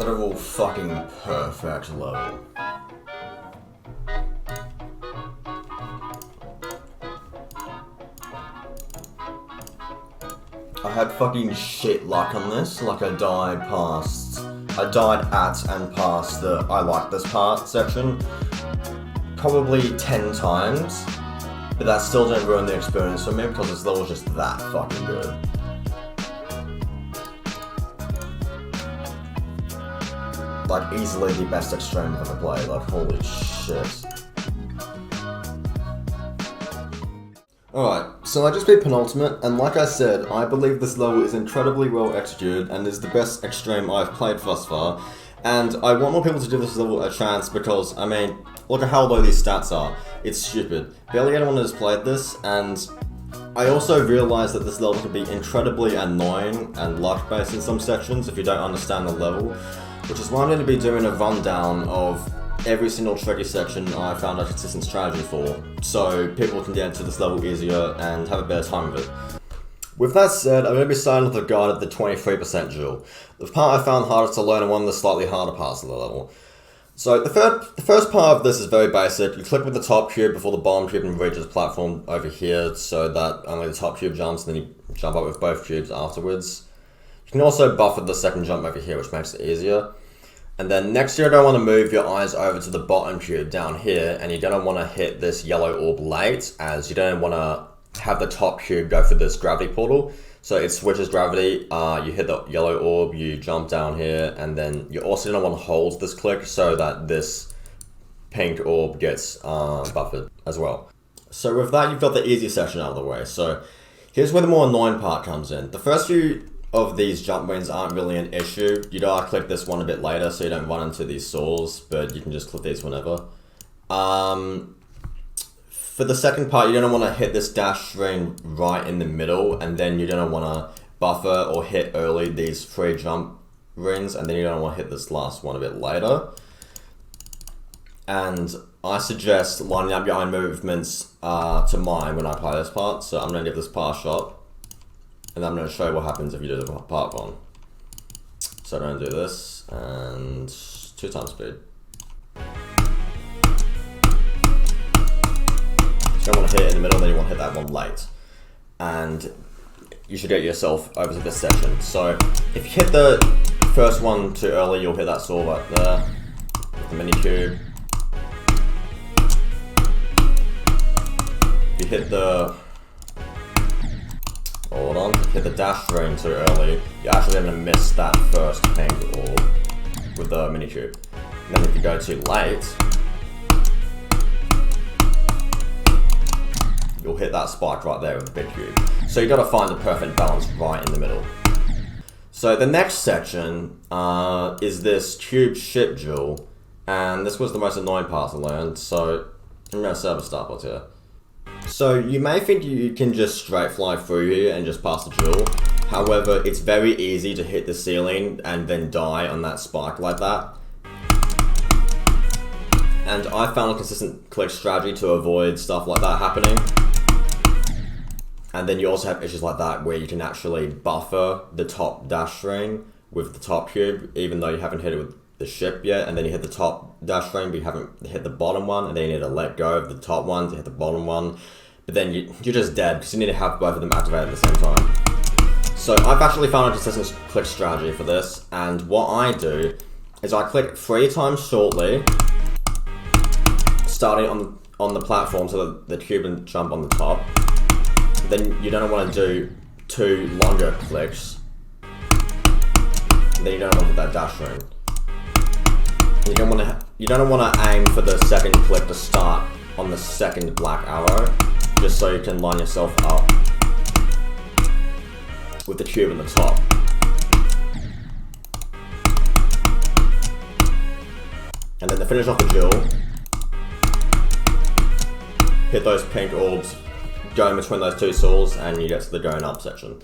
incredible fucking perfect level. I had fucking shit luck on this, like I died at and past the I like this part section probably 10 times, but that still didn't ruin the experience for me because this level was just that fucking good. Like, easily the best extreme I've ever played, like, holy shit. Alright, so I just beat Penultimate, and like I said, I believe this level is incredibly well executed and is the best extreme I've played thus far. And I want more people to give this level a chance because, I mean, look at how low these stats are. It's stupid. Barely anyone has played this, and I also realised that this level can be incredibly annoying and luck-based in some sections if you don't understand the level, which is why I'm going to be doing a rundown of every single tricky section I found a consistent strategy for, so people can get into this level easier and have a better time with it. With that said, I'm going to be starting with the guide at the 23% duel. The part I found hardest to learn and one of the slightly harder parts of the level. So the first part of this is very basic. You click with the top cube before the bottom cube and reaches the platform over here so that only the top cube jumps, and then you jump up with both cubes afterwards. You can also buffer the second jump over here, which makes it easier. And then next you're going to want to move your eyes over to the bottom cube down here, and you're going to want to hit this yellow orb late, as you don't want to have the top cube go for this gravity portal. So it switches gravity, you hit the yellow orb, you jump down here, and then you also don't want to hold this click so that this pink orb gets buffered as well. So with that, you've got the easy section out of the way. So here's where the more annoying part comes in. The first few of these jump wings aren't really an issue. You gotta click this one a bit later so you don't run into these saws, but you can just click these whenever. For the second part, you're going to want to hit this dash ring right in the middle, and then you're going to want to buffer or hit early these 3 jump rings, and then you're going to want to hit this last one a bit later. And I suggest lining up your own movements to mine when I play this part, so I'm going to give this part a shot, and I'm going to show you what happens if you do the part one. So I'm going to do this, and 2 times speed. You don't want to hit it in the middle, then you want to hit that one late. And you should get yourself over to this section. So if you hit the first one too early, you'll hit that saw right there with the mini cube. If you hit the hit the dash ring too early, you're actually going to miss that first pink orb with the mini cube. And then if you go too late, you'll hit that spike right there with the big cube. So you got to find the perfect balance right in the middle. So the next section is this cube ship duel, and this was the most annoying part to learn, so I'm going to set up a start bot here. So you may think you can just straight fly through here and just pass the duel. However, it's very easy to hit the ceiling and then die on that spike like that. And I found a consistent click strategy to avoid stuff like that happening. And then you also have issues like that where you can actually buffer the top dash ring with the top cube, even though you haven't hit it with the ship yet, and then you hit the top dash ring, but you haven't hit the bottom one, and then you need to let go of the top one to hit the bottom one. But then you're just dead, because you need to have both of them activated at the same time. So I've actually found a consistent click strategy for this, and what I do is I click 3 times shortly, starting on the platform so that the cube can jump on the top. Then you don't want to do 2 longer clicks. Then you don't want to hit that dash ring. You don't want to aim for the second click to start on the second black arrow, just so you can line yourself up with the cube on the top. And then to finish off the duel, hit those pink orbs, go in between those 2 saws, and you get to the going up section.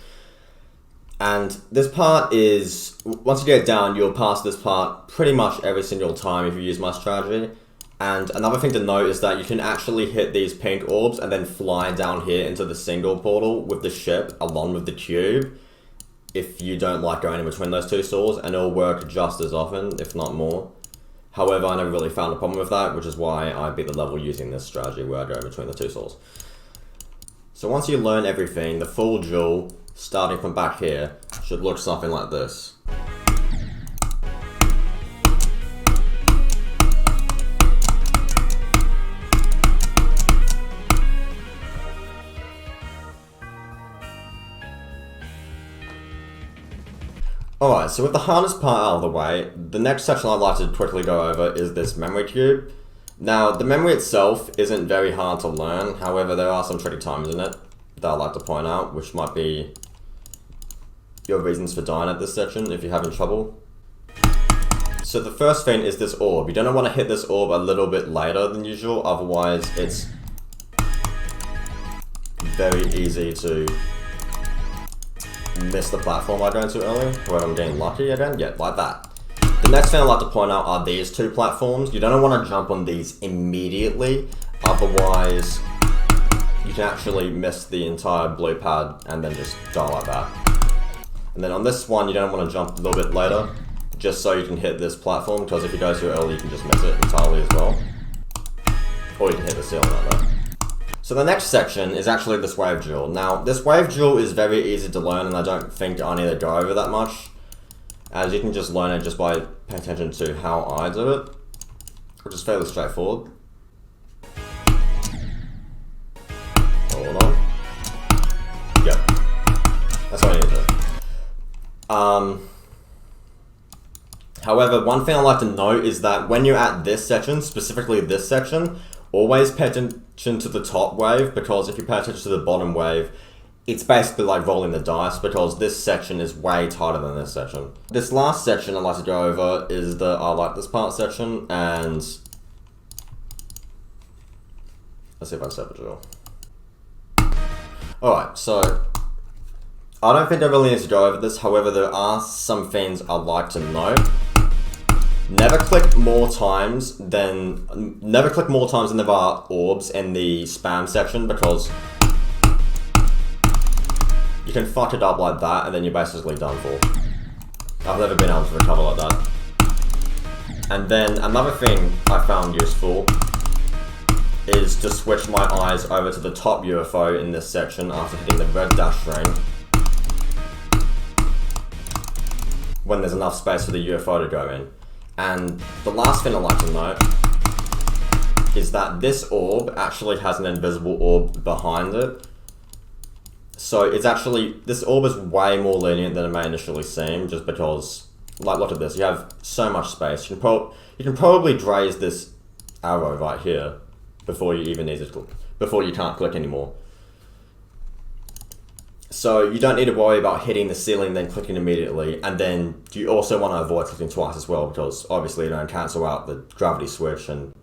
And this part is, once you get down, you'll pass this part pretty much every single time if you use my strategy. And another thing to note is that you can actually hit these pink orbs and then fly down here into the single portal with the ship along with the cube. if you don't like going in between those two saws, and it'll work just as often, if not more. However, I never really found a problem with that, which is why I beat the level using this strategy where I go in between the two saws. So once you learn everything, the full duel, starting from back here, should look something like this. Alright, so with the hardest part out of the way, the next section I'd like to quickly go over is this memory cube. Now, the memory itself isn't very hard to learn, however there are some tricky times in it that I'd like to point out, which might be your reasons for dying at this section if you're having trouble. So the first thing is this orb. You don't want to hit this orb a little bit later than usual, otherwise it's very easy to miss the platform by going too early, where I'm getting lucky again, yeah, like that. The next thing I'd like to point out are these two platforms. You don't want to jump on these immediately, otherwise you can actually miss the entire blue pad and then just die like that. And then on this one, you don't want to jump a little bit later, just so you can hit this platform, because if you go too early, you can just miss it entirely as well. Or you can hit the ceiling right there. So the next section is actually this wave duel. Now, this wave duel is very easy to learn, and I don't think I need to go over that much, as you can just learn it just by paying attention to how I do it, which is fairly straightforward. Hold on. Yep. That's what I need to do. However, one thing I like to note is that when you're at this section, specifically this section, always pay attention to the top wave, because if you pay attention to the bottom wave, it's basically like rolling the dice, because this section is way tighter than this section. This last section I'd like to go over is the I like this part section, and let's see if I set the drill. Alright, so I don't think I really need to go over this, however there are some things I'd like to note. Never click more times than there are orbs in the spam section, because you can fuck it up like that and then you're basically done for. I've never been able to recover like that. And then another thing I found useful is to switch my eyes over to the top UFO in this section after hitting the red dash ring, when there's enough space for the UFO to go in. And the last thing I'd like to note is that this orb actually has an invisible orb behind it. So it's actually, this orb is way more lenient than it may initially seem, just because, like, look at this, you have so much space. You can probably graze this arrow right here before you even need to click, before you can't click anymore. So you don't need to worry about hitting the ceiling then clicking immediately, and then you also want to avoid clicking twice as well, because obviously you don't cancel out the gravity switch and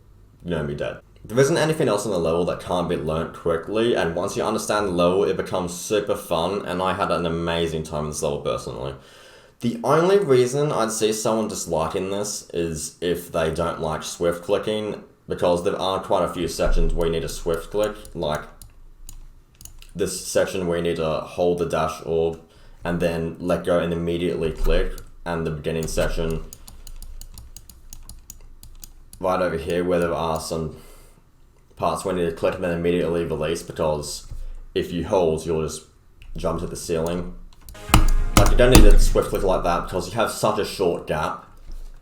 you're going to be dead. There isn't anything else on the level that can't be learnt quickly, and once you understand the level it becomes super fun, and I had an amazing time in this level personally. The only reason I'd see someone disliking this is if they don't like swift clicking, because there are quite a few sections where you need a swift click, like this section where you need to hold the dash orb and then let go and immediately click, and the beginning section right over here where there are some parts where you need to click and then immediately release, because if you hold you'll just jump to the ceiling. Like, you don't need to swift click like that, because you have such a short gap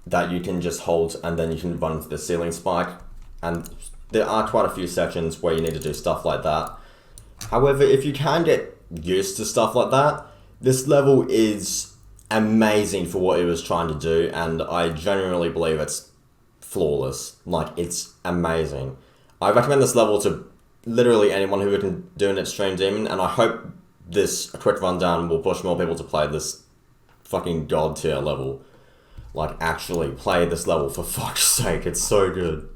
that you can just hold and then you can run into the ceiling spike, and there are quite a few sections where you need to do stuff like that. However, if you can get used to stuff like that, this level is amazing for what it was trying to do, and I genuinely believe it's flawless. Like, it's amazing. I recommend this level to literally anyone who can do an extreme demon, and I hope this quick rundown will push more people to play this fucking god tier level. Like, actually play this level, for fuck's sake, it's so good.